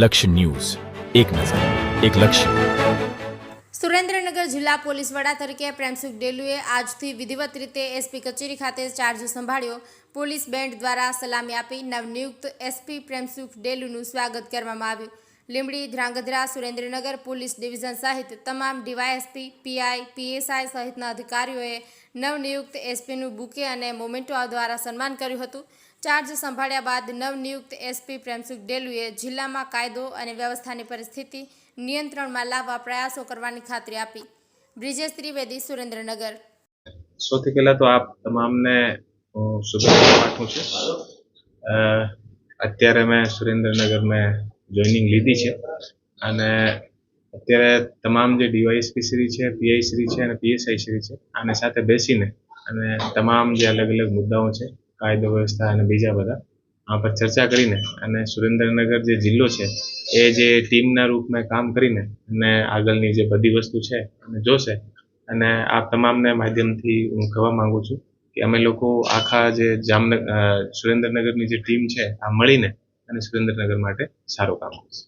લક્ષ્ય ન્યૂઝ, એક નજર, એક લક્ષ્ય. સુરેન્દ્રનગર જિલ્લા પોલીસ વડા તરીકે પ્રેમસુખ ડેલુએ આજથી વિધિવત રીતે એસપી કચેરી ખાતે ચાર્જ સંભાળ્યો. પોલીસ બેન્ડ દ્વારા સલામી આપી નવનિયુક્ત એસપી પ્રેમસુખ ડેલુનું સ્વાગત કરવામાં આવ્યું. લીંબડી, ધ્રાંગધ્રા, સુરેન્દ્રનગર પોલીસ ડિવિઝન સહિત તમામ ડીવાયએસપી, પીઆઈ, પીએસઆઈ સહિતના અધિકારીઓએ નવનિયુક્ત એસપીનું બુકે અને મોમેન્ટો દ્વારા સન્માન કર્યું હતું. ચાર્જ સંભાળ્યા બાદ નવનિયુક્ત એસપી પ્રેમસુખ ડેલુએ જિલ્લામાં કાયદો અને વ્યવસ્થાની પરિસ્થિતિ નિયંત્રણમાં લાવવા પ્રયાસો કરવાની ખાતરી આપી. બ્રિજેશ ત્રિવેદી, સુરેન્દ્રનગર. સૌથી પહેલા તો આપ તમામને શુભેચ્છા પાઠવું છું. અત્યારે મેં સુરેન્દ્રનગર મેં જોઈનિંગ લીધી છે અને અત્યારે તમામ જે ડીવાયએસપી શ્રી છે, પીઆઈ શ્રી છે અને પીએસઆઈ શ્રી છે આને સાથે બેસીને અને તમામ જે અલગ અલગ મુદ્દાઓ છે, કાયદો વ્યવસ્થા અને બીજા બધા આ પર ચર્ચા કરીને અને સુરેન્દ્રનગર જે જિલ્લો છે એ જે ટીમના રૂપમાં કામ કરીને અને આગળની જે બધી વસ્તુ છે અને જોશે. અને આ તમામને માધ્યમથી હું કહેવા માંગુ છું કે અમે લોકો આખા જે સુરેન્દ્રનગરની જે ટીમ છે આ મળીને અને સુરેન્દ્રનગર માટે સારું કામ કરશે.